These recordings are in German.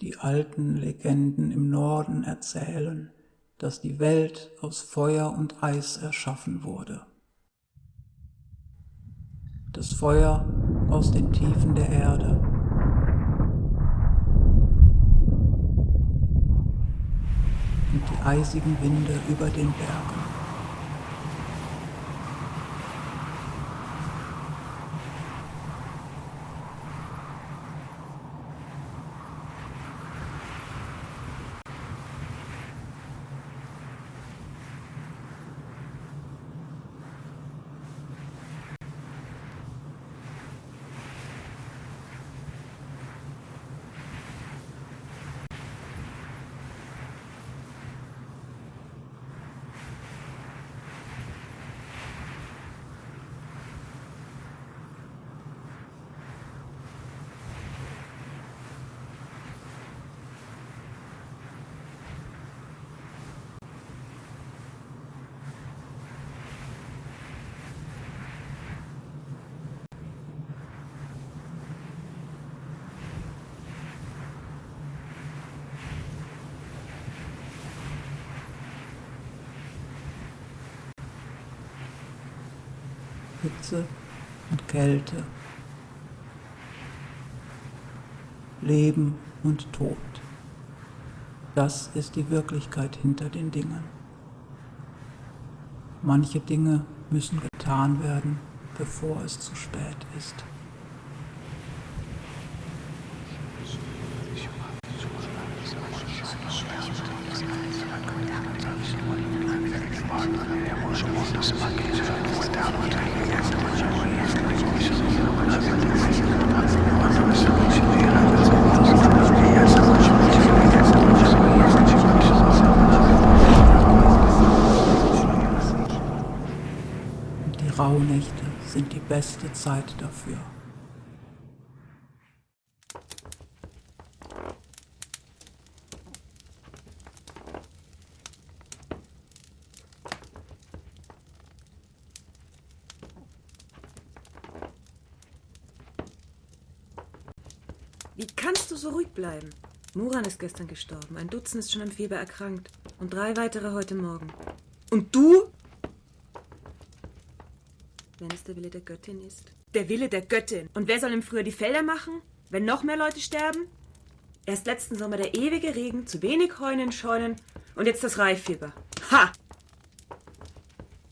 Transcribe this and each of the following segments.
Die alten Legenden im Norden erzählen, dass die Welt aus Feuer und Eis erschaffen wurde. Das Feuer aus den Tiefen der Erde und die eisigen Winde über den Bergen. Hitze und Kälte, Leben und Tod. Das ist die Wirklichkeit hinter den Dingen. Manche Dinge müssen getan werden, bevor es zu spät ist. Die Rauhnächte sind die beste Zeit dafür. Wie kannst du so ruhig bleiben? Muran ist gestern gestorben, ein Dutzend ist schon am Fieber erkrankt und 3 weitere heute Morgen. Und du? Wenn es der Wille der Göttin ist. Der Wille der Göttin. Und wer soll im Frühjahr die Felder machen, wenn noch mehr Leute sterben? Erst letzten Sommer der ewige Regen, zu wenig Heunen in Scheunen und jetzt das Reifieber. Ha!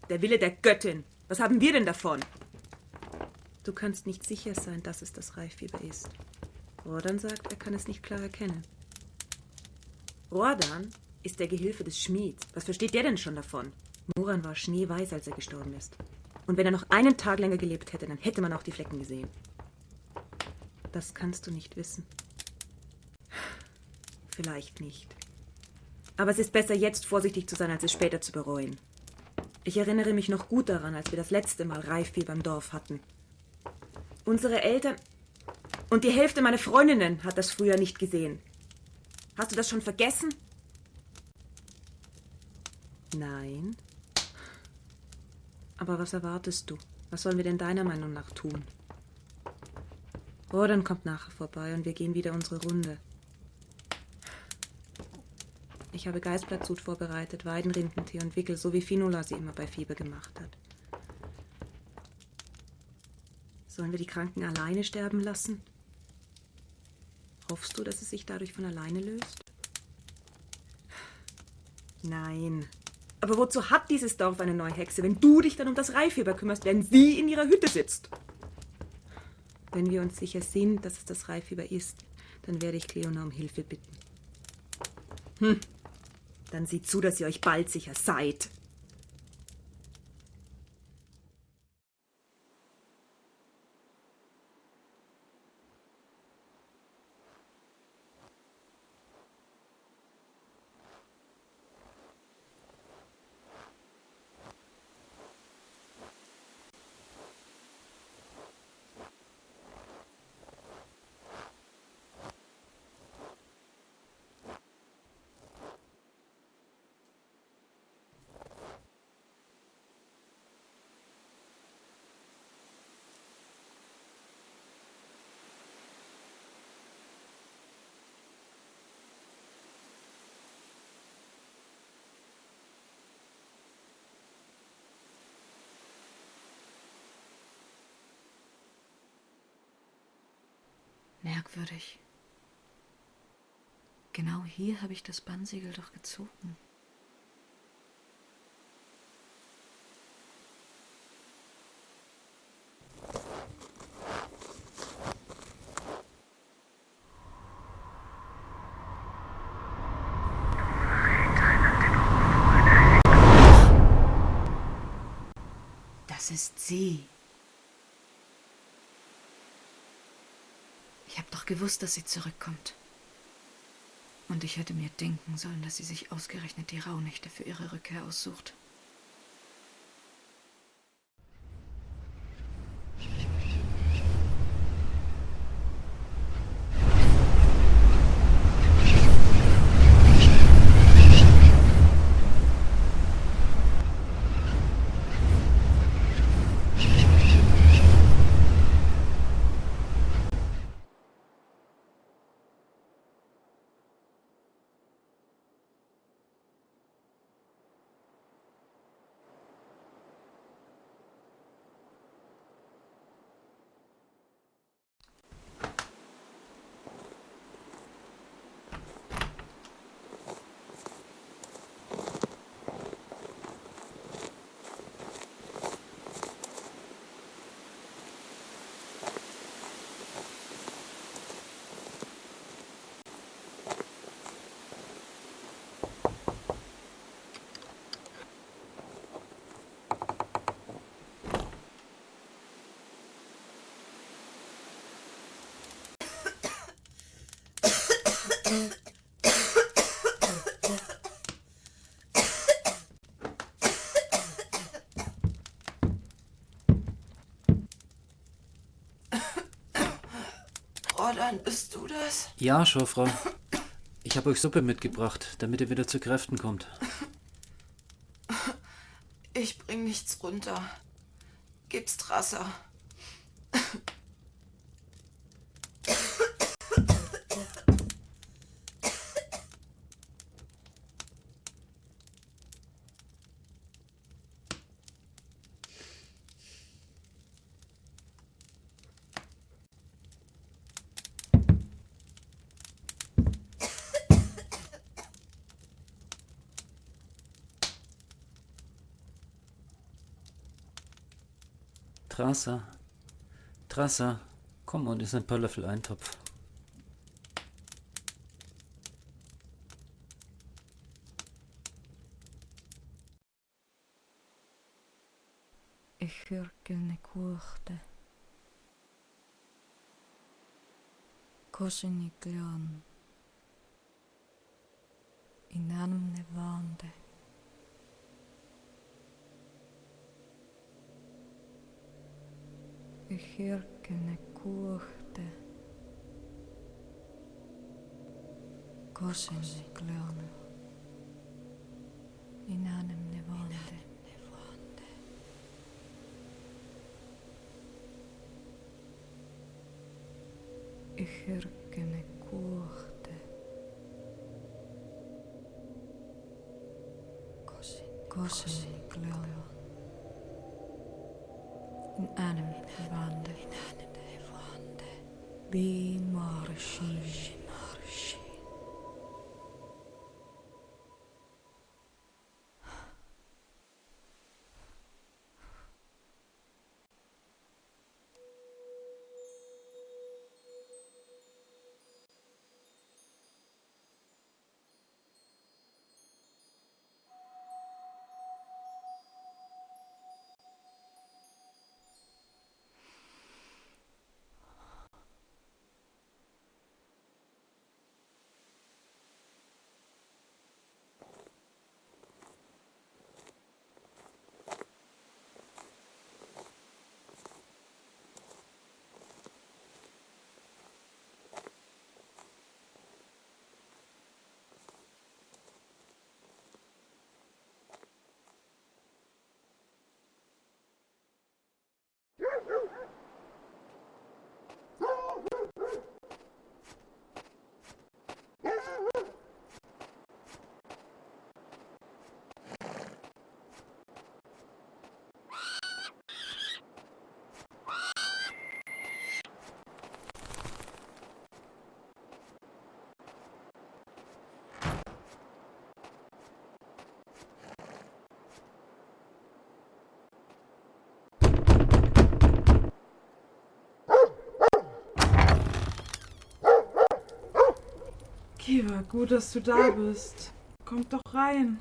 Der Wille der Göttin. Was haben wir denn davon? Du kannst nicht sicher sein, dass es das Reifieber ist. Rodan sagt, er kann es nicht klar erkennen. Rodan ist der Gehilfe des Schmieds. Was versteht der denn schon davon? Muran war schneeweiß, als er gestorben ist. Und wenn er noch einen Tag länger gelebt hätte, dann hätte man auch die Flecken gesehen. Das kannst du nicht wissen. Vielleicht nicht. Aber es ist besser, jetzt vorsichtig zu sein, als es später zu bereuen. Ich erinnere mich noch gut daran, als wir das letzte Mal Reifieber im Dorf hatten. Unsere Eltern und die Hälfte meiner Freundinnen hat das früher nicht gesehen. Hast du das schon vergessen? Nein. Aber was erwartest du? Was sollen wir denn deiner Meinung nach tun? Rodan kommt nachher vorbei und wir gehen wieder unsere Runde. Ich habe Geißblattsud vorbereitet, Weidenrindentee und Wickel, so wie Finola sie immer bei Fieber gemacht hat. Sollen wir die Kranken alleine sterben lassen? Hoffst du, dass es sich dadurch von alleine löst? Nein. Aber wozu hat dieses Dorf eine neue Hexe, wenn du dich dann um das Reifieber kümmerst, während sie in ihrer Hütte sitzt? Wenn wir uns sicher sind, dass es das Reifieber ist, dann werde ich Cleona um Hilfe bitten. Dann sieh zu, dass ihr euch bald sicher seid. Merkwürdig. Genau hier habe ich das Bannsiegel doch gezogen. Das ist sie. Ich habe doch gewusst, dass sie zurückkommt. Und ich hätte mir denken sollen, dass sie sich ausgerechnet die Rauhnächte für ihre Rückkehr aussucht. Rodan, bist du das? Ja, Schofrau. Ich habe euch Suppe mitgebracht, damit ihr wieder zu Kräften kommt. Ich bring nichts runter. Gib's Trasser. Trasser, komm und iss ein paar Löffel Eintopf. Ich hyrkelne kuohte. Kosini kleon. Inanne vande. Ich hyrkelne kuohte. Kosini kleon. Inanne vande. Ich hyrkene kuohte. Kosini kleon. In einem vande. Bi marshi. Kiva, gut, dass du da bist. Kommt doch rein.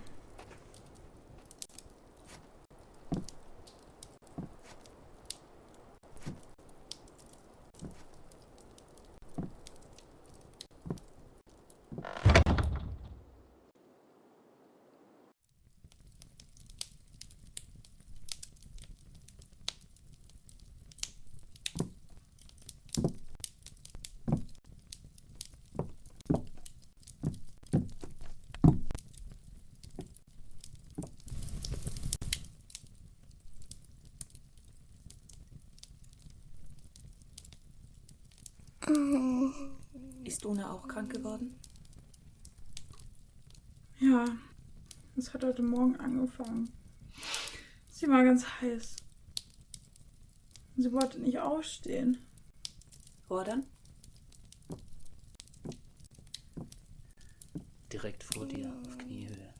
Ist Una auch krank geworden? Ja, es hat heute Morgen angefangen. Sie war ganz heiß. Sie wollte nicht aufstehen. Rodan? Direkt vor dir, auf Kniehöhe.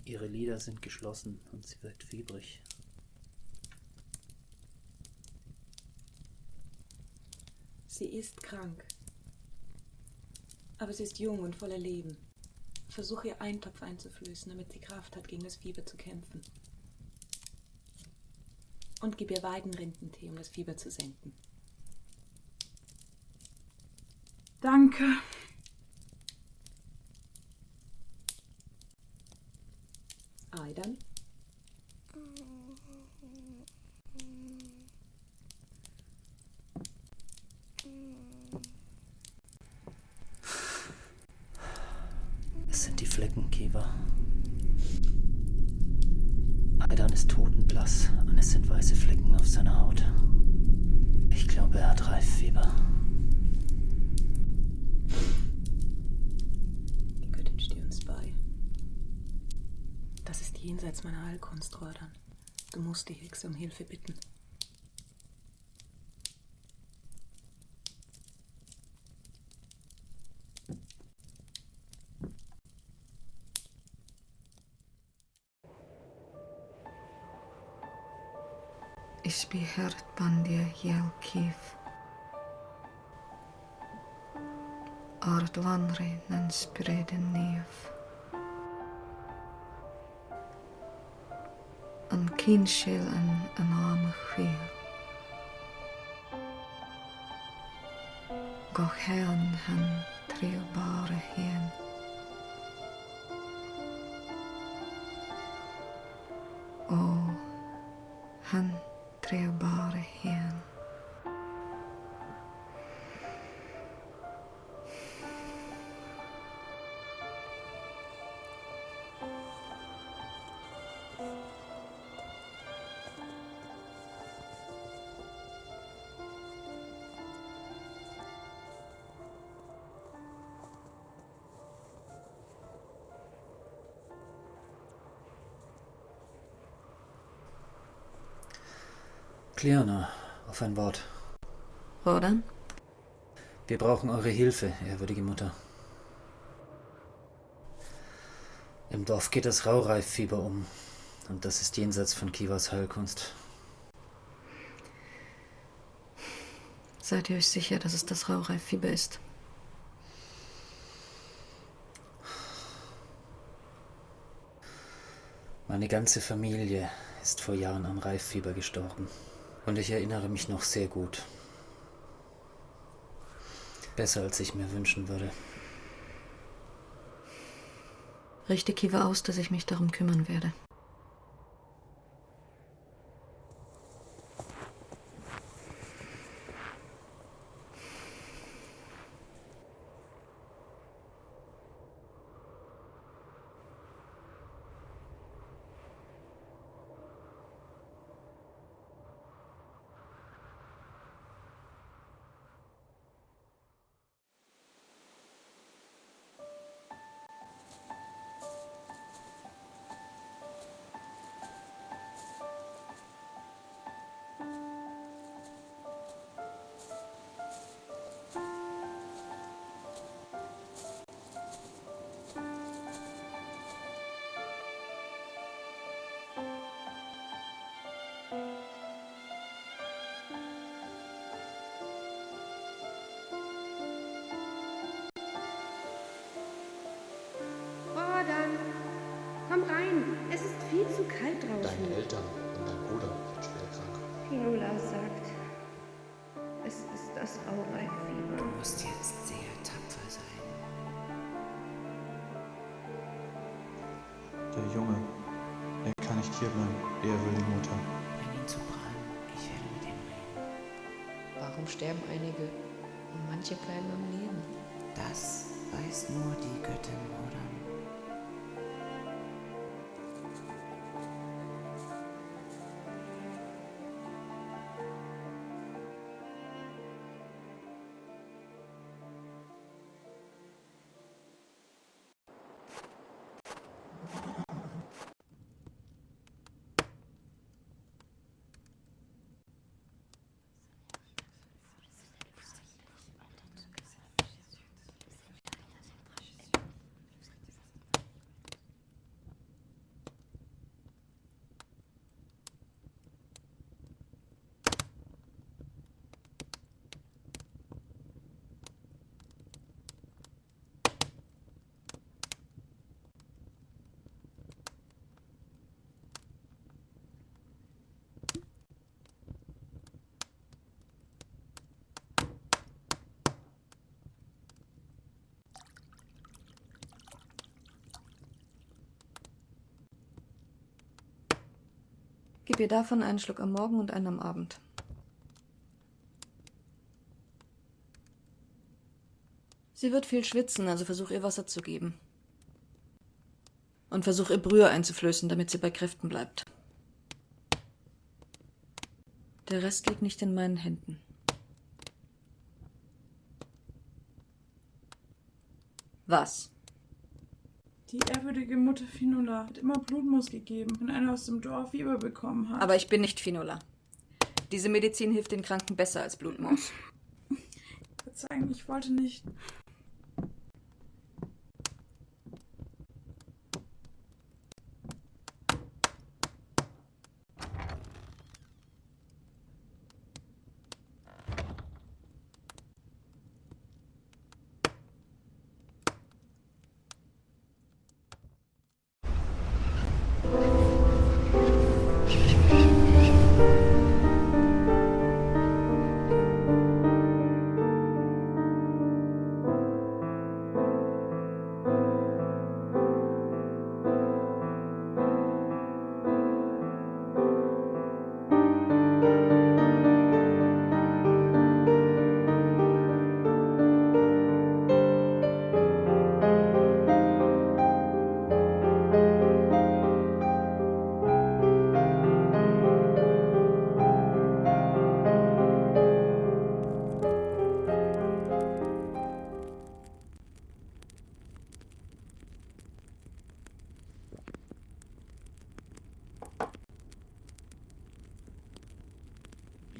Ihre Lider sind geschlossen und sie wirkt fiebrig. Sie ist krank. Aber sie ist jung und voller Leben. Versuche ihr Eintopf einzuflößen, damit sie Kraft hat, gegen das Fieber zu kämpfen. Und gib ihr Weidenrindentee, um das Fieber zu senken. Danke. Aidan? Es sind die Flecken, Kiva. Aidan ist totenblass und es sind weiße Flecken auf seiner Haut. Ich glaube, er hat Reiffieber. Die Göttin steht uns bei. Das ist jenseits meiner Heilkunst, Rodan. Du musst die Hexe um Hilfe bitten. Ich behärt bandir Jelkiv. Art vanre nan spreden neef. An kinshil an arme chwil. Goch herren han trilbare hen. O, han trilbare hen. Cleana, auf ein Wort. Rodan? Wir brauchen eure Hilfe, ehrwürdige Mutter. Im Dorf geht das Raureiffieber um. Und das ist jenseits von Kivas Heilkunst. Seid ihr euch sicher, dass es das Raureiffieber ist? Meine ganze Familie ist vor Jahren an Reiffieber gestorben. Und ich erinnere mich noch sehr gut. Besser, als ich mir wünschen würde. Richte Kiva aus, dass ich mich darum kümmern werde. Finola sagt, es ist das Aureifieber. Du musst jetzt sehr tapfer sein. Der Junge, er kann nicht hierbleiben. Er will die Mutter. Bring ihn zu Bram. Ich werde mit ihm reden. Warum sterben einige und manche bleiben am Leben? Das weiß nur die Göttin Rodan. Gib ihr davon einen Schluck am Morgen und einen am Abend. Sie wird viel schwitzen, also versuch ihr Wasser zu geben. Und versuch ihr Brühe einzuflößen, damit sie bei Kräften bleibt. Der Rest liegt nicht in meinen Händen. Was? Die ehrwürdige Mutter Finola hat immer Blutmoos gegeben, wenn einer aus dem Dorf Fieber bekommen hat. Aber ich bin nicht Finola. Diese Medizin hilft den Kranken besser als Blutmoos. Verzeihen, ich wollte nicht.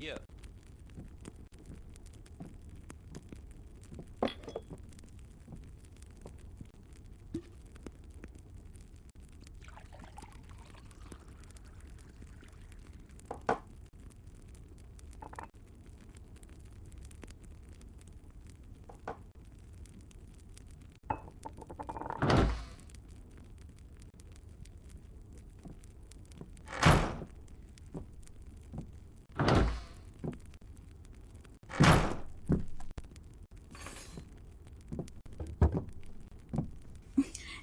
Bier.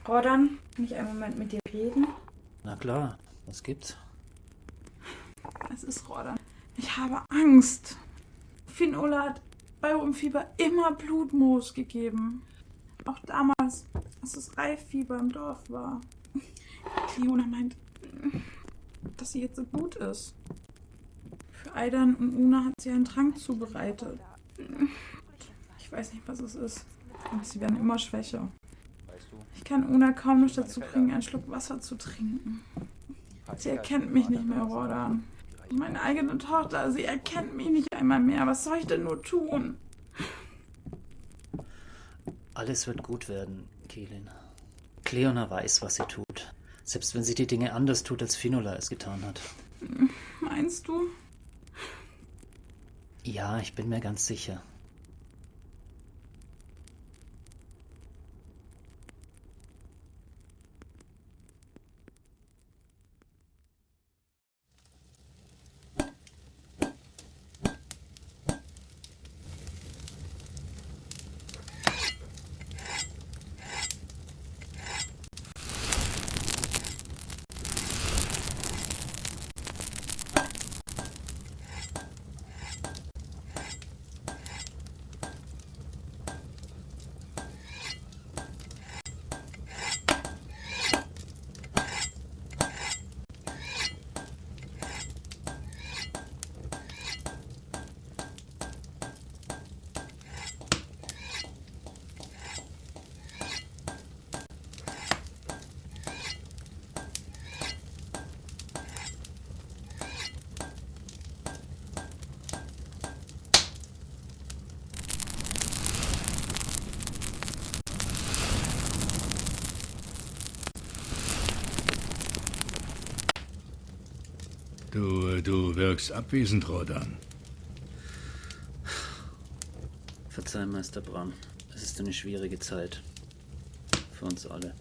Rodan, kann ich einen Moment mit dir reden? Na klar, was gibt's? Es ist Rodan. Ich habe Angst. Finola hat bei hohem Fieber immer Blutmoos gegeben. Auch damals, als das Reifieber im Dorf war. Cleona meint, dass sie jetzt so gut ist. Für Aidan und Una hat sie einen Trank zubereitet. Ich weiß nicht, was es ist. Aber sie werden immer schwächer. Ich kann Una kaum noch dazu bringen, einen Schluck Wasser zu trinken. Sie erkennt mich nicht mehr, Rodan. Meine eigene Tochter, sie erkennt mich nicht einmal mehr. Was soll ich denn nur tun? Alles wird gut werden, Keelin. Cleona weiß, was sie tut. Selbst wenn sie die Dinge anders tut, als Finola es getan hat. Meinst du? Ja, ich bin mir ganz sicher. Aber du wirkst abwesend, Rodan. Verzeih, Meister Bram. Es ist eine schwierige Zeit. Für uns alle.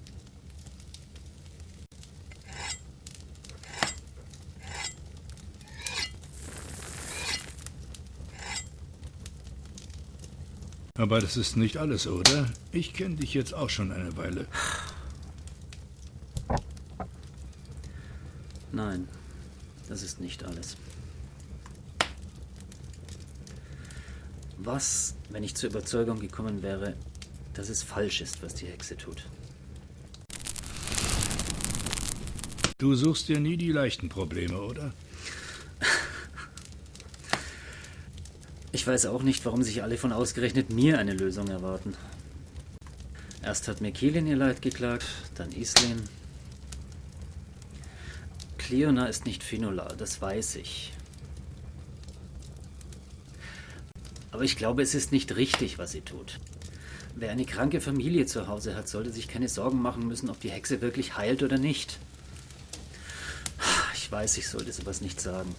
Aber das ist nicht alles, oder? Ich kenne dich jetzt auch schon eine Weile. Nein, das ist nicht alles. Was, wenn ich zur Überzeugung gekommen wäre, dass es falsch ist, was die Hexe tut? Du suchst dir nie die leichten Probleme, oder? Ich weiß auch nicht, warum sich alle von ausgerechnet mir eine Lösung erwarten. Erst hat mir Keelin ihr Leid geklagt, dann Islin. Cleona ist nicht Finola, das weiß ich. Aber ich glaube, es ist nicht richtig, was sie tut. Wer eine kranke Familie zu Hause hat, sollte sich keine Sorgen machen müssen, ob die Hexe wirklich heilt oder nicht. Ich weiß, ich sollte sowas nicht sagen.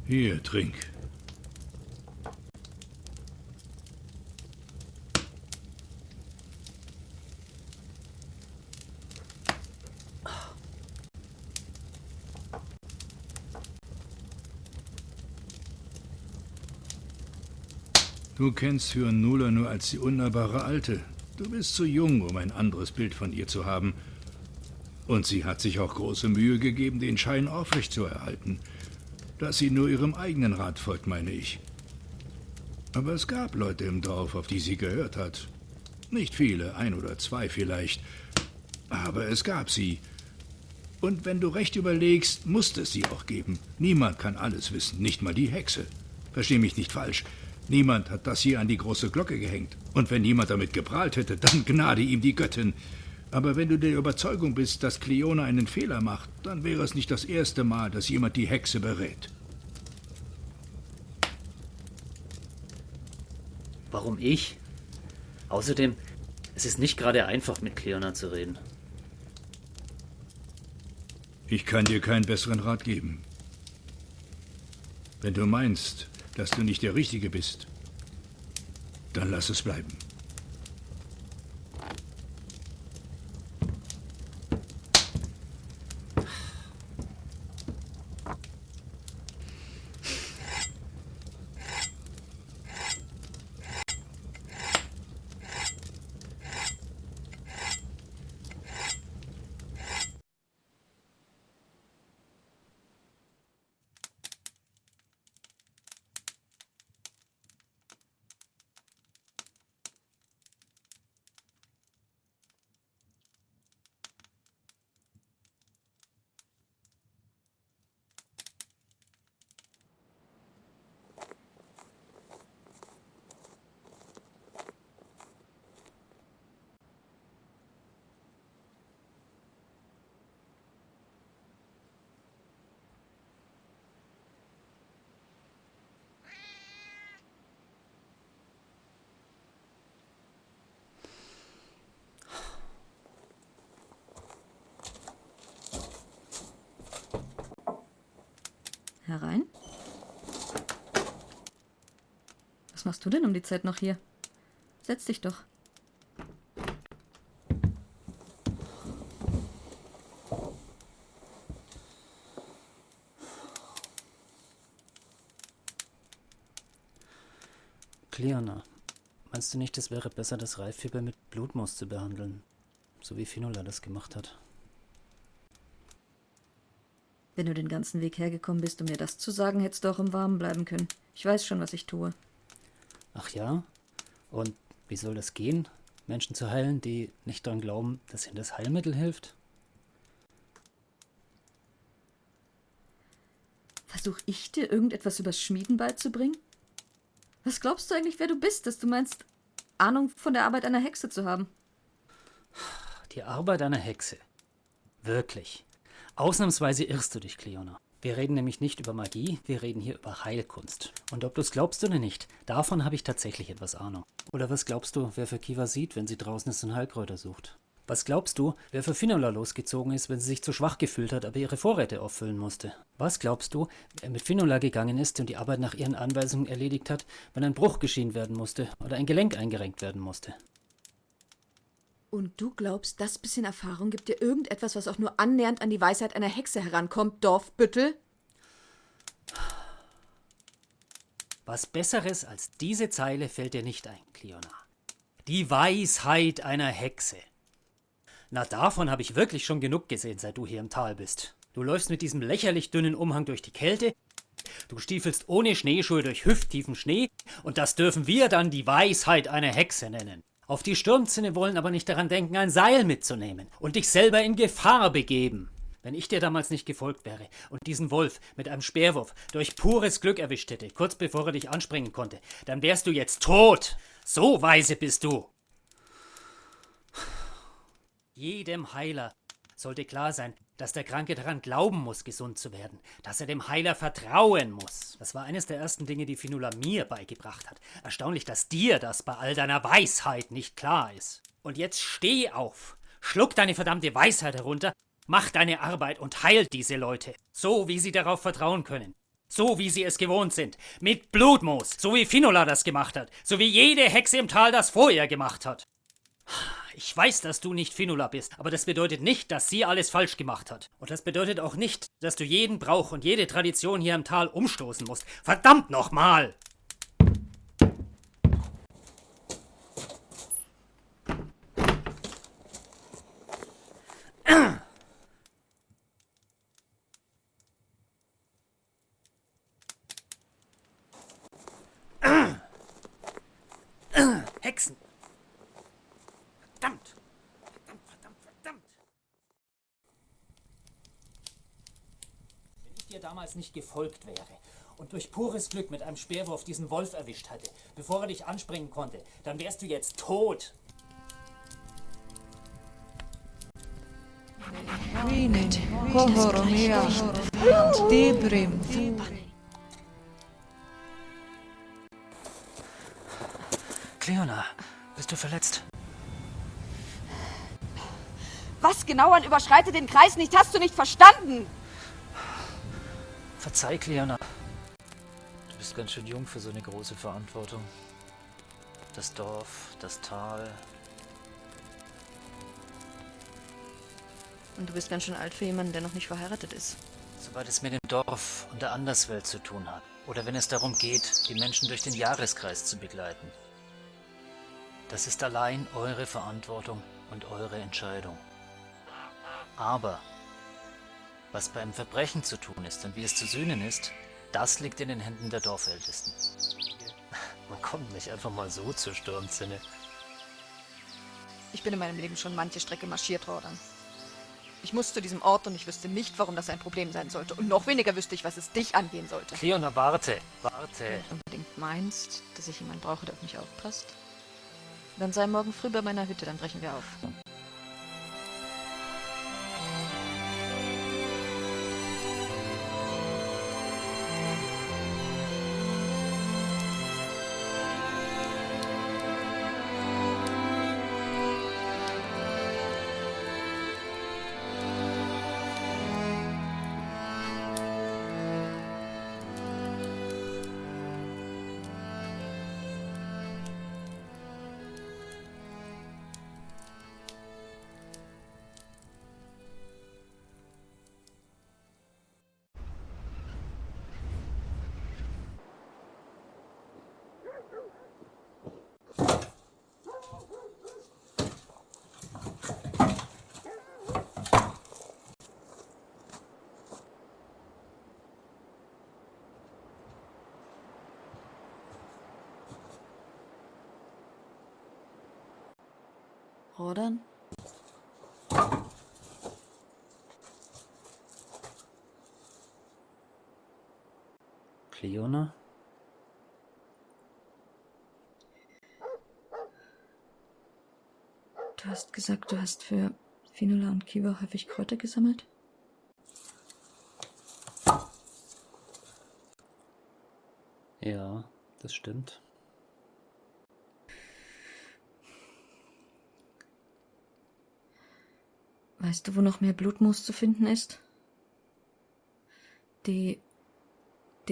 Hier, trink. Du kennst Fionnuala nur als die unnahbare Alte. Du bist zu jung, um ein anderes Bild von ihr zu haben. Und sie hat sich auch große Mühe gegeben, den Schein aufrechtzuerhalten. Dass sie nur ihrem eigenen Rat folgt, meine ich. Aber es gab Leute im Dorf, auf die sie gehört hat. Nicht viele, 1 oder 2 vielleicht. Aber es gab sie. Und wenn du recht überlegst, musste es sie auch geben. Niemand kann alles wissen, nicht mal die Hexe. Versteh mich nicht falsch. Niemand hat das hier an die große Glocke gehängt. Und wenn niemand damit geprahlt hätte, dann gnade ihm die Göttin. Aber wenn du der Überzeugung bist, dass Cleona einen Fehler macht, dann wäre es nicht das erste Mal, dass jemand die Hexe berät. Warum ich? Außerdem, es ist nicht gerade einfach, mit Cleona zu reden. Ich kann dir keinen besseren Rat geben. Wenn du meinst, dass du nicht der Richtige bist, dann lass es bleiben. Herein? Was machst du denn um die Zeit noch hier? Setz dich doch. Cleona, meinst du nicht, es wäre besser, das Reifieber mit Blutmoos zu behandeln? So wie Finola das gemacht hat. Wenn du den ganzen Weg hergekommen bist, um mir das zu sagen, hättest du auch im Warmen bleiben können. Ich weiß schon, was ich tue. Ach ja? Und wie soll das gehen? Menschen zu heilen, die nicht daran glauben, dass ihnen das Heilmittel hilft? Versuch ich dir irgendetwas übers Schmieden beizubringen? Was glaubst du eigentlich, wer du bist, dass du meinst, Ahnung von der Arbeit einer Hexe zu haben. Die Arbeit einer Hexe. Wirklich. Ausnahmsweise irrst du dich, Cleona. Wir reden nämlich nicht über Magie, wir reden hier über Heilkunst. Und ob du es glaubst oder nicht, davon habe ich tatsächlich etwas Ahnung. Oder was glaubst du, wer für Kiva sieht, wenn sie draußen ist und Heilkräuter sucht? Was glaubst du, wer für Finola losgezogen ist, wenn sie sich zu schwach gefühlt hat, aber ihre Vorräte auffüllen musste? Was glaubst du, wer mit Finola gegangen ist und die Arbeit nach ihren Anweisungen erledigt hat, wenn ein Bruch geschehen werden musste oder ein Gelenk eingerenkt werden musste? Und du glaubst, das bisschen Erfahrung gibt dir irgendetwas, was auch nur annähernd an die Weisheit einer Hexe herankommt, Dorfbüttel? Was Besseres als diese Zeile fällt dir nicht ein, Cleona. Die Weisheit einer Hexe. Na, davon habe ich wirklich schon genug gesehen, seit du hier im Tal bist. Du läufst mit diesem lächerlich dünnen Umhang durch die Kälte, du stiefelst ohne Schneeschuhe durch hüfttiefen Schnee, und das dürfen wir dann die Weisheit einer Hexe nennen. Auf die Sturmzinne wollen aber nicht daran denken, ein Seil mitzunehmen und dich selber in Gefahr begeben. Wenn ich dir damals nicht gefolgt wäre und diesen Wolf mit einem Speerwurf durch pures Glück erwischt hätte, kurz bevor er dich anspringen konnte, dann wärst du jetzt tot. So weise bist du. Jedem Heiler sollte klar sein, dass der Kranke daran glauben muss, gesund zu werden, dass er dem Heiler vertrauen muss. Das war eines der ersten Dinge, die Fionnuala mir beigebracht hat. Erstaunlich, dass dir das bei all deiner Weisheit nicht klar ist. Und jetzt steh auf, schluck deine verdammte Weisheit herunter, mach deine Arbeit und heilt diese Leute, so wie sie darauf vertrauen können. So wie sie es gewohnt sind. Mit Blutmoos, so wie Fionnuala das gemacht hat, so wie jede Hexe im Tal das vorher gemacht hat. Ich weiß, dass du nicht Fionnuala bist, aber das bedeutet nicht, dass sie alles falsch gemacht hat. Und das bedeutet auch nicht, dass du jeden Brauch und jede Tradition hier im Tal umstoßen musst. Verdammt nochmal! Hexen! Verdammt! Verdammt! Wenn ich dir damals nicht gefolgt wäre und durch pures Glück mit einem Speerwurf diesen Wolf erwischt hätte, bevor er dich anspringen konnte, dann wärst du jetzt tot. Cleona, bist du verletzt? Was genau an überschreitet den Kreis nicht? Hast du nicht verstanden? Verzeih, Cleona. Du bist ganz schön jung für so eine große Verantwortung. Das Dorf, das Tal. Und du bist ganz schön alt für jemanden, der noch nicht verheiratet ist. Soweit es mit dem Dorf und der Anderswelt zu tun hat. Oder wenn es darum geht, die Menschen durch den Jahreskreis zu begleiten. Das ist allein eure Verantwortung und eure Entscheidung. Aber was beim Verbrechen zu tun ist und wie es zu sühnen ist, das liegt in den Händen der Dorfältesten. Man kommt nicht einfach mal so zur Sturmzinne. Ich bin in meinem Leben schon manche Strecke marschiert, Rodan. Ich muss zu diesem Ort und ich wüsste nicht, warum das ein Problem sein sollte. Und noch weniger wüsste ich, was es dich angehen sollte. Cleona, warte. Wenn du unbedingt meinst, dass ich jemanden brauche, der auf mich aufpasst, dann sei morgen früh bei meiner Hütte, dann brechen wir auf. Rodan? Cleona? Du hast gesagt, du hast für Finola und Kiva häufig Kräuter gesammelt? Ja, das stimmt. Weißt du, wo noch mehr Blutmoos zu finden ist? Die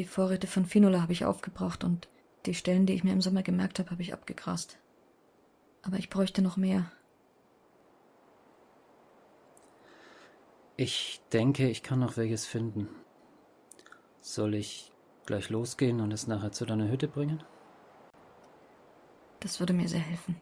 Vorräte von Finola habe ich aufgebraucht und die Stellen, die ich mir im Sommer gemerkt habe, habe ich abgegrast. Aber ich bräuchte noch mehr. Ich denke, ich kann noch welches finden. Soll ich gleich losgehen und es nachher zu deiner Hütte bringen? Das würde mir sehr helfen.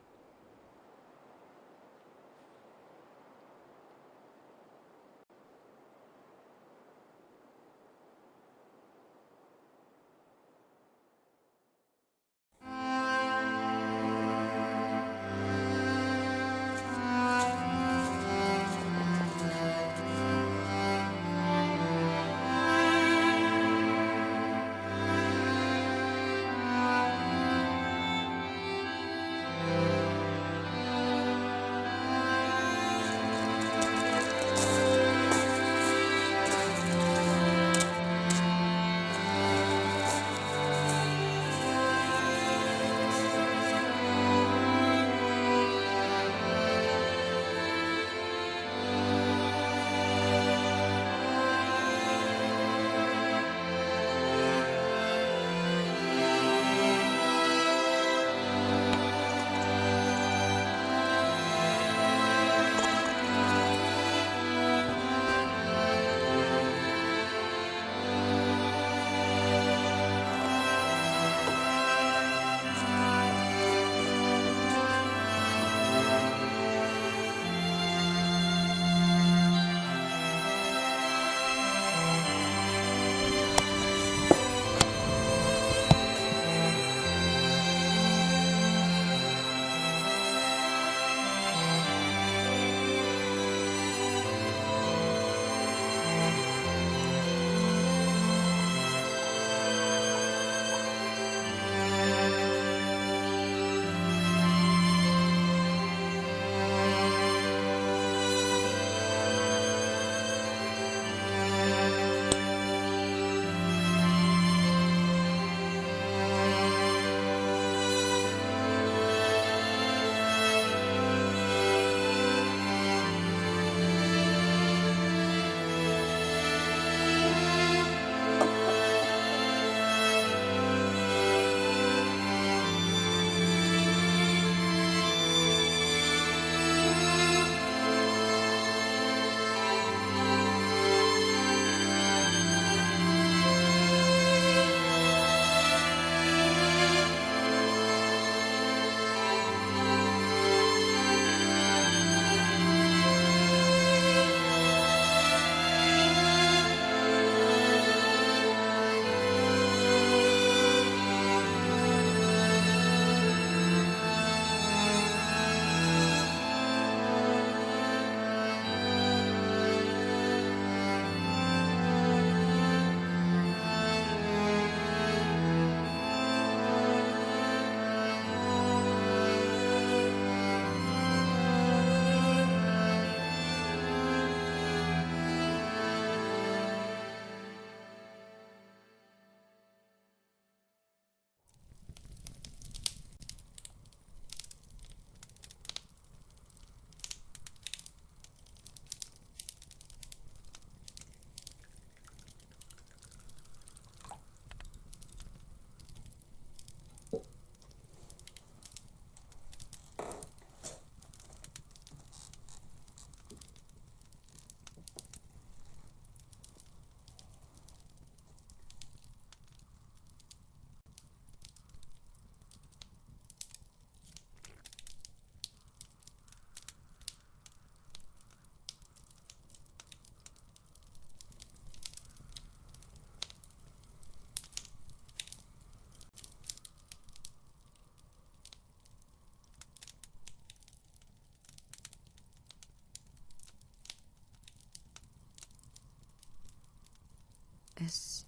Es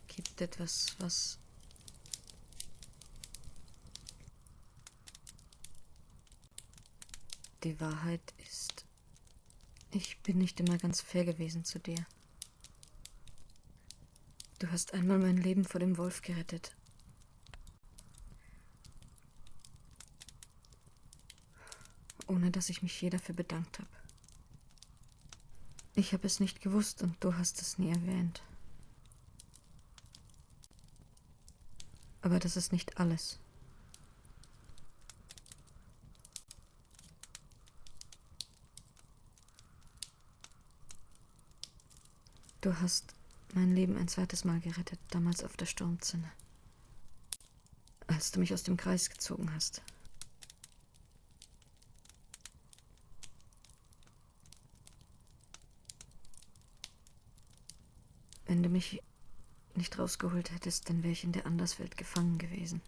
gibt etwas, was Die Wahrheit ist, ich bin nicht immer ganz fair gewesen zu dir. Du hast einmal mein Leben vor dem Wolf gerettet. Ohne dass ich mich je dafür bedankt habe. Ich habe es nicht gewusst und du hast es nie erwähnt. Aber das ist nicht alles. Du hast mein Leben ein zweites Mal gerettet, damals auf der Sturmzinne. Als du mich aus dem Kreis gezogen hast. Wenn du mich nicht rausgeholt hättest, dann wäre ich in der Anderswelt gefangen gewesen.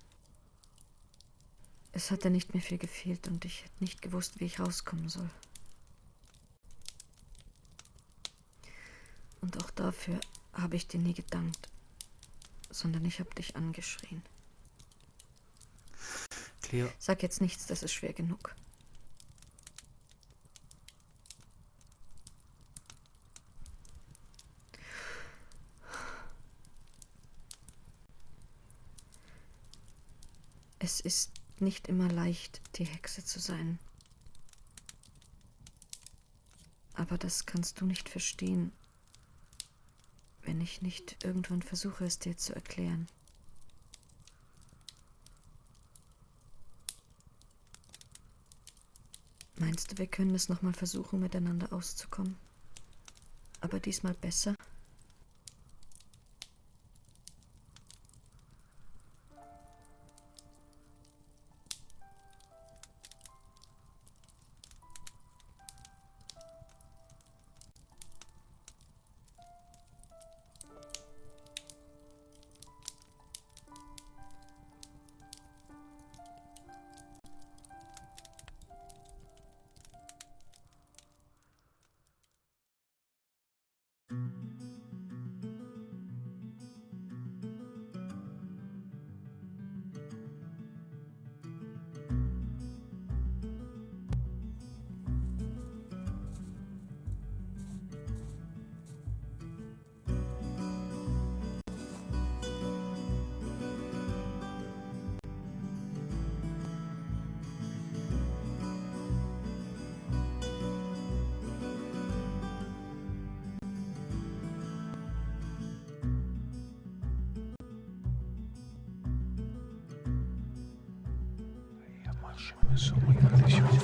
Es hatte nicht mehr viel gefehlt und ich hätte nicht gewusst, wie ich rauskommen soll. Und auch dafür habe ich dir nie gedankt, sondern ich habe dich angeschrien. Cleo. Sag jetzt nichts, das ist schwer genug. Es ist nicht immer leicht, die Hexe zu sein. Aber das kannst du nicht verstehen, wenn ich nicht irgendwann versuche, es dir zu erklären. Meinst du, wir können es nochmal versuchen, miteinander auszukommen? Aber diesmal besser? Je me sens regarder sur